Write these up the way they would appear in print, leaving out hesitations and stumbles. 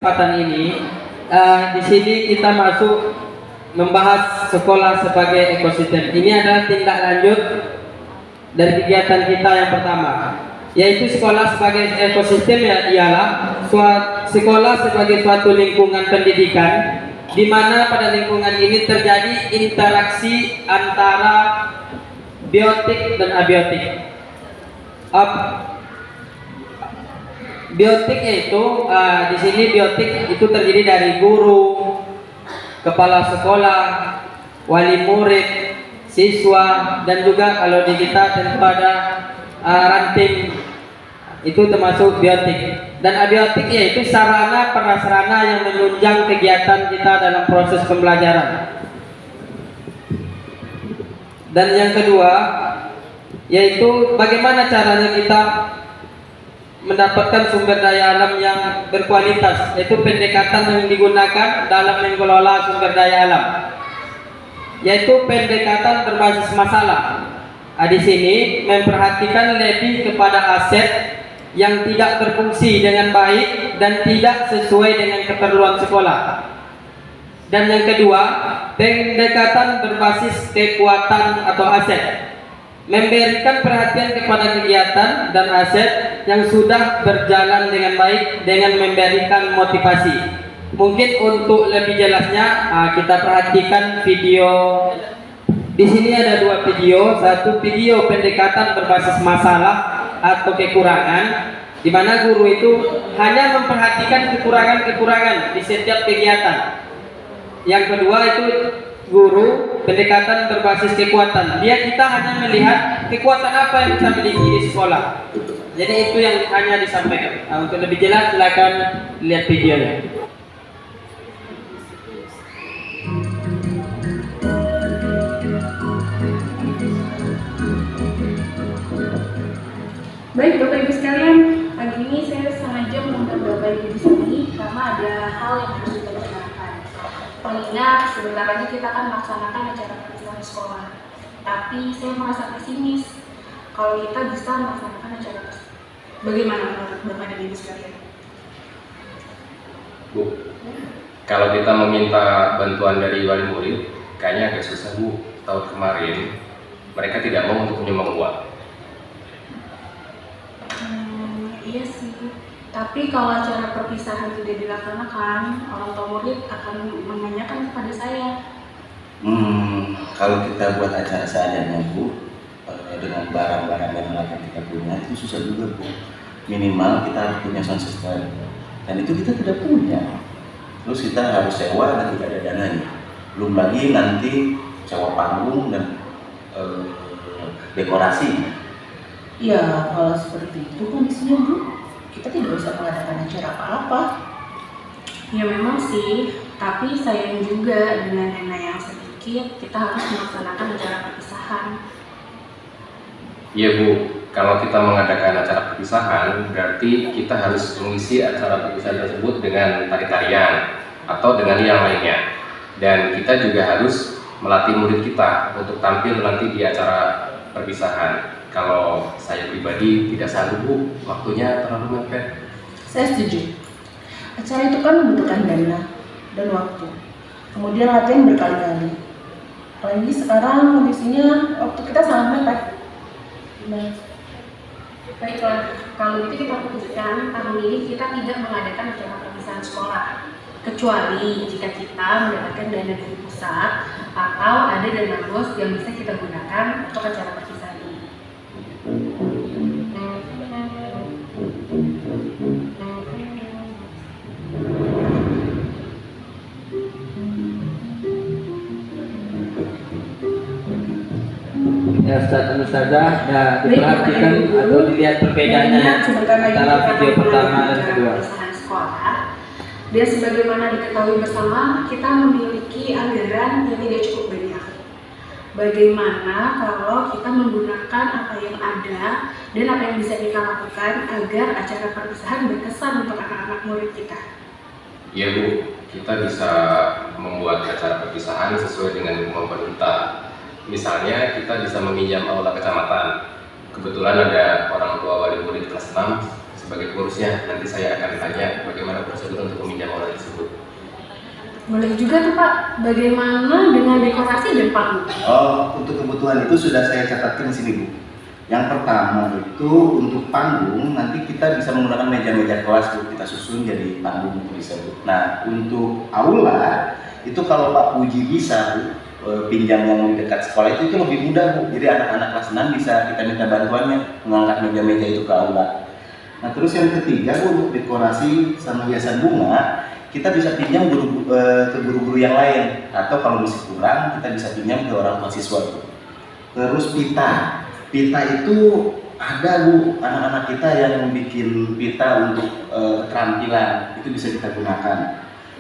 Kesempatan ini, di sini kita masuk membahas sekolah sebagai ekosistem. Ini adalah tindak lanjut dari kegiatan kita yang pertama, yaitu sekolah sebagai ekosistem ialah sekolah sebagai suatu lingkungan pendidikan di mana pada lingkungan ini terjadi interaksi antara biotik dan abiotik. Biotik itu di sini biotik itu terdiri dari guru, kepala sekolah, wali murid, siswa, dan juga kalau di kita daripada ranting itu termasuk biotik. Dan abiotik yaitu sarana prasarana yang menunjang kegiatan kita dalam proses pembelajaran. Dan yang kedua yaitu bagaimana caranya kita mendapatkan sumber daya alam yang berkualitas, yaitu pendekatan yang digunakan dalam mengelola sumber daya alam, yaitu pendekatan berbasis masalah. Di sini memperhatikan lebih kepada aset yang tidak berfungsi dengan baik dan tidak sesuai dengan keperluan sekolah. Dan yang kedua, pendekatan berbasis kekuatan atau aset, memberikan perhatian kepada kegiatan dan aset yang sudah berjalan dengan baik dengan memberikan motivasi. Mungkin untuk lebih jelasnya kita perhatikan video. Di sini ada dua video. Satu video pendekatan berbasis masalah atau kekurangan, di mana guru itu hanya memperhatikan kekurangan-kekurangan di setiap kegiatan. Yang kedua itu guru pendekatan berbasis kekuatan. Kita hanya melihat kekuatan apa yang kita miliki di sekolah. Jadi itu yang hanya disampaikan. Untuk lebih jelas silakan lihat videonya. Baik Bapak Ibu sekalian, pagi ini saya sengaja mengundang Bapak Ibu di sini karena ada hal yang harus kita bicarakan. Mengingat sebentar lagi kita akan melaksanakan acara perpisahan sekolah. Tapi saya merasa pesimis kalau kita bisa melaksanakan acara tersebut. Bagaimana menurut Bapak dan Ibu sekalian? Bu, kalau kita meminta bantuan dari wali murid, kayaknya agak susah Bu. Tahun kemarin mereka tidak mau untuk menyumbang uang. Iya sih. Tapi kalau acara perpisahan tidak dilaksanakan, orang tua murid akan menanyakan kepada saya. Kalau kita buat acara seadanya Bu, dengan barang-barang yang akan kita punya itu susah juga Bu. Minimal kita harus punya sound system, dan itu kita tidak punya. Terus kita harus sewa dan tidak ada dananya. Belum lagi nanti sewa panggung dan dekorasi. Ya, kalau seperti itu kondisinya Bu, kita tidak bisa mengadakan acara apa-apa. Ya memang sih, tapi sayang juga dengan dana yang sedikit, kita harus melaksanakan acara perpisahan. Iya Bu, kalau kita mengadakan acara perpisahan, berarti kita harus mengisi acara perpisahan tersebut dengan tari-tarian atau dengan yang lainnya. Dan kita juga harus melatih murid kita untuk tampil nanti di acara perpisahan. Kalau saya pribadi tidak sanggup Bu, waktunya terlalu mepet. Saya setuju. Acara itu kan membutuhkan dana dan waktu. Kemudian latihan berkali-kali. Apalagi sekarang kondisinya waktu kita sangat mepet. Baiklah, kalau gitu kita putuskan tahun ini kita tidak mengadakan acara perpisahan sekolah, kecuali jika kita mendapatkan dana dari pusat atau ada dana bos yang bisa kita gunakan untuk acara perpisahan ini. Ya Ustaz dan Ustazah, diperhatikan atau dilihat perbedaannya antara video pertama dan kedua. Dan sebagaimana diketahui bersama, kita memiliki anggaran yang tidak cukup banyak. Bagaimana kalau kita menggunakan apa yang ada dan apa yang bisa kita lakukan agar acara perpisahan berkesan untuk anak-anak murid kita? Iya Bu, kita bisa membuat acara perpisahan sesuai dengan kemampuan kita. Misalnya kita bisa meminjam aula kecamatan. Kebetulan ada orang tua wali murid kelas 6 sebagai pengurusnya. Nanti saya akan tanya bagaimana prosedur untuk meminjam aula Boleh juga tuh Pak, bagaimana dengan dekorasi dan panggung? Oh, untuk kebutuhan itu sudah saya catatkan di sini, Bu. Yang pertama itu untuk panggung, nanti kita bisa menggunakan meja-meja kelas, Bu. Kita susun jadi panggung itu bisa, Bu. Nah, untuk aula, itu kalau Pak Puji bisa, Bu, pinjam yang di dekat sekolah itu lebih mudah, Bu. Jadi anak-anak kelas 6 bisa kita minta bantuannya mengangkat meja-meja itu ke aula. Nah, terus yang ketiga, Bu, untuk dekorasi sama hiasan bunga, kita bisa pinjam ke guru-guru yang lain, atau kalau masih kurang kita bisa pinjam ke orang tua siswa, Bu. Terus pita itu ada, Bu, anak-anak kita yang bikin pita untuk keterampilan, itu bisa kita gunakan.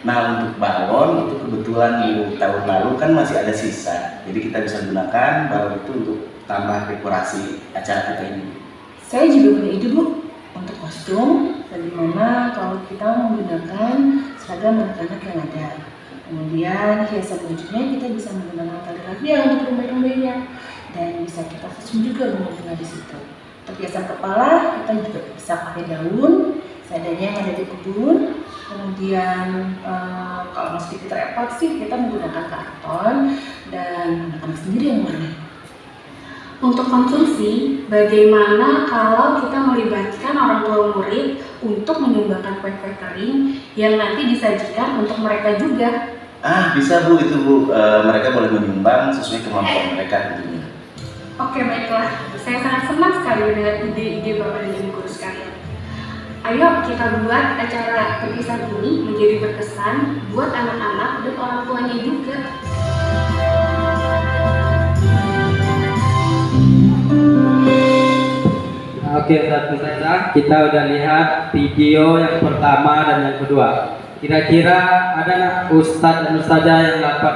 Nah, untuk balon itu kebetulan Bu, tahun lalu kan masih ada sisa, jadi kita bisa gunakan balon itu untuk tambah dekorasi acara kita ini. Saya juga punya ide, Bu, untuk kostum. Bagaimana kalau kita menggunakan seragam anak-anak yang ada. Kemudian hiasan bajunya kita bisa menggunakan tali rafia untuk rumbai-rumbainya, dan bisa kita susun juga bunga-bunga di situ. Untuk hiasan kepala kita juga bisa pakai daun seadanya yang ada di kebun. Kemudian kalau masih sedikit repot sih kita menggunakan karton dan anak-anak sendiri yang warna. Untuk konsumsi, bagaimana kalau kita melibatkan orang tua murid untuk menyumbangkan kue-kue kering yang nanti disajikan untuk mereka juga? Bisa, Bu, itu, Bu. Mereka boleh menyumbang sesuai kemampuan mereka tentunya. Oke, baiklah. Saya sangat senang sekali dengan ide-ide Bapak dan Ibu guru sekalian. Ayo kita buat acara perpisahan ini menjadi berkesan buat anak-anak dan orang tuanya juga. Oke, satu saja. Kita udah lihat video yang pertama dan yang kedua. Kira-kira ada nggak Ustadz dan Ustazah yang dapat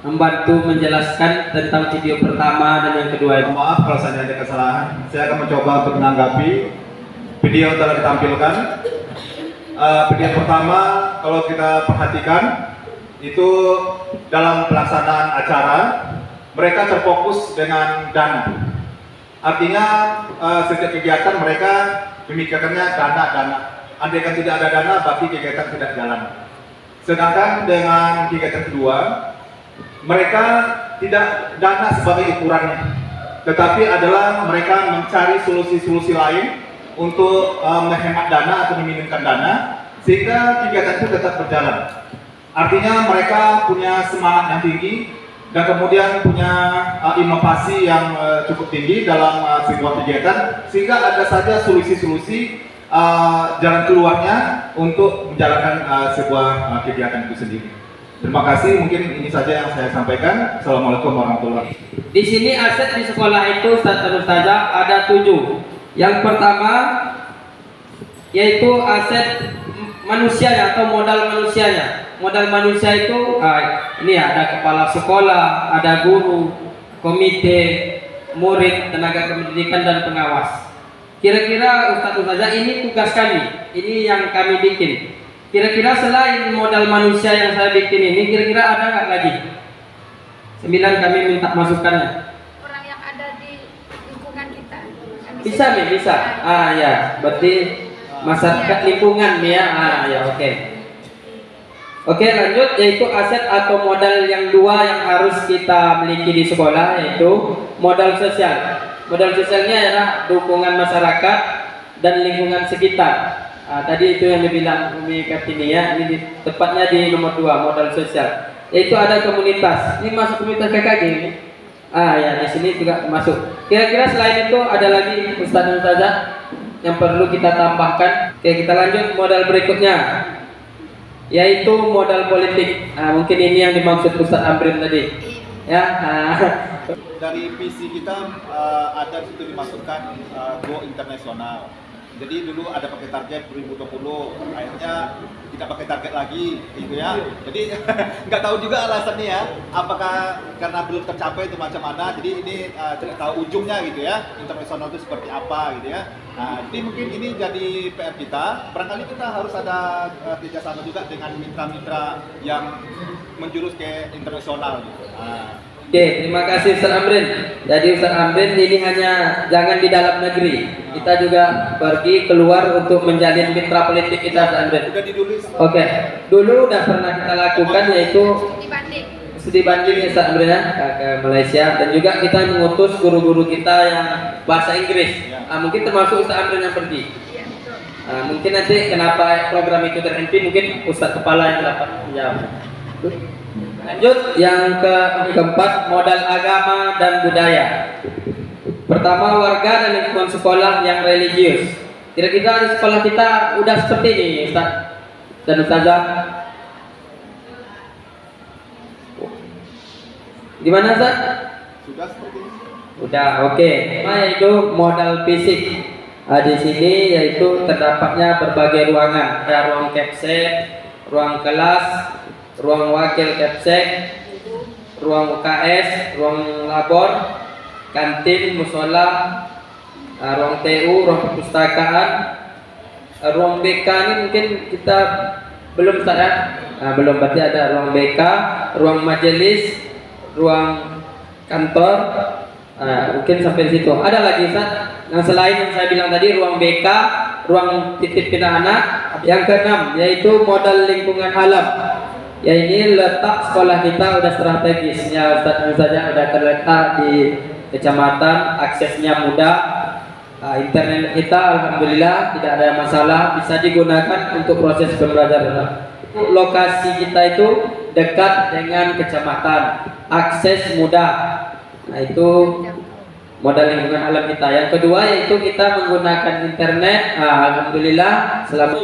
membantu menjelaskan tentang video pertama dan yang kedua itu? Maaf kalau saya ada kesalahan. Saya akan mencoba untuk menanggapi video yang telah ditampilkan. Video pertama, kalau kita perhatikan, itu dalam pelaksanaan acara mereka terfokus dengan dana. Artinya setiap kegiatan mereka memikirkannya dana. Andaikan tidak ada dana, berarti kegiatan tidak jalan. Sedangkan dengan kegiatan kedua, mereka tidak dana sebagai ukurannya, tetapi adalah mereka mencari solusi-solusi lain untuk menghemat dana atau meminimkan dana, sehingga kegiatan itu tetap berjalan. Artinya mereka punya semangat yang tinggi dan kemudian punya inovasi yang cukup tinggi dalam sebuah kegiatan, sehingga ada saja solusi-solusi jalan keluarnya untuk menjalankan sebuah kegiatan itu sendiri. Terima kasih, mungkin ini saja yang saya sampaikan. Assalamualaikum warahmatullahi wabarakatuh. Di sini aset di sekolah itu Ustaz dan Ustazah ada 7. Yang pertama yaitu aset manusianya atau modal manusianya. Modal manusia itu ini ada kepala sekolah, ada guru, komite, murid, tenaga kependidikan dan pengawas. Kira-kira Ustaz Ustazah ini tugas kami, ini yang kami bikin. Kira-kira selain modal manusia yang saya bikin ini, kira-kira ada nggak lagi? 9 kami minta masukannya. Orang yang ada di lingkungan kita. Bisa nih, bisa. Ya, berarti masyarakat lingkungan nih ya. Ya, oke. Oke, lanjut, yaitu aset atau modal yang dua yang harus kita miliki di sekolah, yaitu modal sosial. Modal sosialnya adalah dukungan masyarakat dan lingkungan sekitar. Tadi itu yang dibilang Umi Kartini ya, ini tepatnya di nomor 2, modal sosial. Yaitu ada komunitas. Ini masuk komunitas KKG ini. Ya, di sini juga masuk. Kira-kira selain itu ada lagi Ustaz dan Ustazah yang perlu kita tambahkan. Oke, kita lanjut modal berikutnya, yaitu modal politik. Mungkin ini yang dimaksud Ustaz Amrin tadi. Ya. Dari visi kita ada situ dimasukkan go internasional. Jadi dulu ada pakai target 2020, akhirnya tidak pakai target lagi, gitu ya. Jadi nggak tahu juga alasannya ya, apakah karena belum tercapai itu macam mana. Jadi ini tidak tahu ujungnya gitu ya, internasional itu seperti apa gitu ya. Nah, jadi mungkin ini jadi PR kita. Barangkali kita harus ada kerjasama juga dengan mitra-mitra yang menjurus ke internasional gitu. Oke, terima kasih Ustaz Amrin. Jadi Ustaz Amrin ini hanya jangan di dalam negeri. Kita juga pergi keluar untuk menjalin mitra politik kita Ustaz Amrin. Sudah ditulis. Oke, dulu udah pernah kita lakukan yaitu Dibanding. studi banding ya Ustaz Amrin ya, ke Malaysia, dan juga kita mengutus guru-guru kita yang bahasa Inggris. Mungkin termasuk Ustaz Amrin yang pergi. Iya, betul. Mungkin nanti kenapa program itu terhenti mungkin Ustaz Kepala yang dapat menjawab. Lanjut yang keempat, modal agama dan budaya. Pertama, warga dan lingkungan sekolah yang religius. Kira-kira di sekolah kita udah seperti ini Ustaz dan Ustazah. Gimana Ustaz? Sudah seperti ini. Udah, oke. Yaitu modal fisik. Di sini yaitu terdapatnya berbagai ruangan, ada ruang capsek, ruang kelas, ruang wakil capsek, ruang UKS, ruang labor, kantin, musola, ruang TU, ruang perpustakaan, ruang BK ini mungkin kita belum Ustaz ya? Belum, berarti ada ruang BK, ruang majelis, ruang kantor, mungkin sampai situ. Ada lagi Ustaz? Yang selain yang saya bilang tadi, ruang BK, ruang titip pindah anak. Yang keenam yaitu modal lingkungan alam. Ya ini letak sekolah kita udah strategis ya Ustaz, saja udah terletak di kecamatan, aksesnya mudah. Internet kita alhamdulillah tidak ada masalah, bisa digunakan untuk proses pembelajaran. Lokasi kita itu dekat dengan kecamatan, akses mudah. Nah itu modal lingkungan alam kita. Yang kedua yaitu kita menggunakan internet. Alhamdulillah selama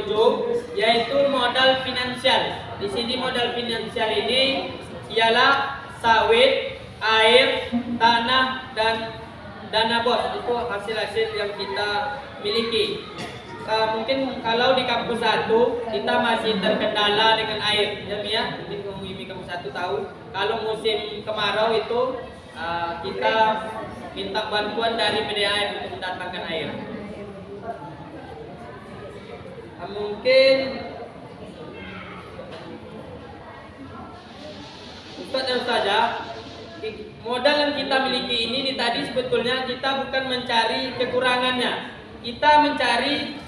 yaitu modal finansial. Di sini modal finansial ini ialah sawit, air, tanah, dan dana bos. Itu hasil-hasil yang kita miliki. Mungkin kalau di kampus 1 kita masih terkendala dengan air, ya. Mungkin penghuni kampus 1 tahu. Kalau musim kemarau itu kita minta bantuan dari PDAM untuk mendatangkan air. Mungkin Ustaz dan Ustazah, modal yang kita miliki ini tadi sebetulnya kita bukan mencari kekurangannya, kita mencari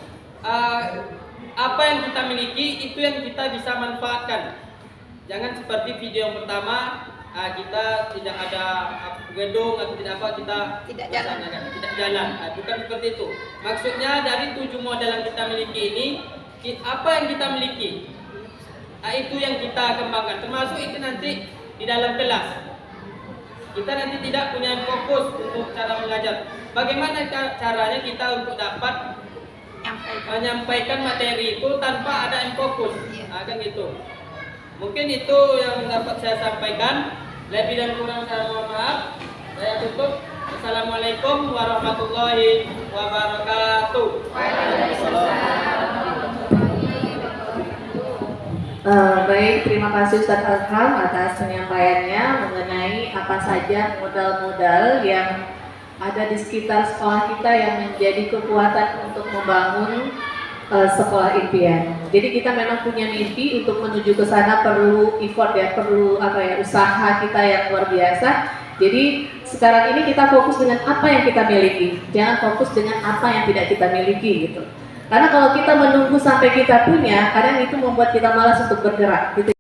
apa yang kita miliki itu yang kita bisa manfaatkan. Jangan seperti video yang pertama, kita tidak ada gedung atau tidak apa, kita tidak jalan. Bukan seperti itu. Maksudnya dari 7 modal yang kita miliki ini, apa yang kita miliki, itu yang kita kembangkan. Termasuk itu nanti di dalam kelas. Kita nanti tidak punya fokus untuk cara mengajar. Bagaimana caranya kita untuk dapat menyampaikan materi itu tanpa ada yang fokus, kan gitu. Mungkin itu yang dapat saya sampaikan. Lebih dan kurang saya mohon maaf. Saya tutup. Assalamualaikum warahmatullahi wabarakatuh. Baik, terima kasih Ustadz Arham atas penyampaiannya mengenai apa saja modal-modal yang ada di sekitar sekolah kita yang menjadi kekuatan untuk membangun sekolah impian. Jadi kita memang punya mimpi, untuk menuju ke sana perlu effort ya, perlu usaha kita yang luar biasa. Jadi sekarang ini kita fokus dengan apa yang kita miliki, jangan fokus dengan apa yang tidak kita miliki gitu. Karena kalau kita menunggu sampai kita punya, kadang itu membuat kita malas untuk bergerak gitu.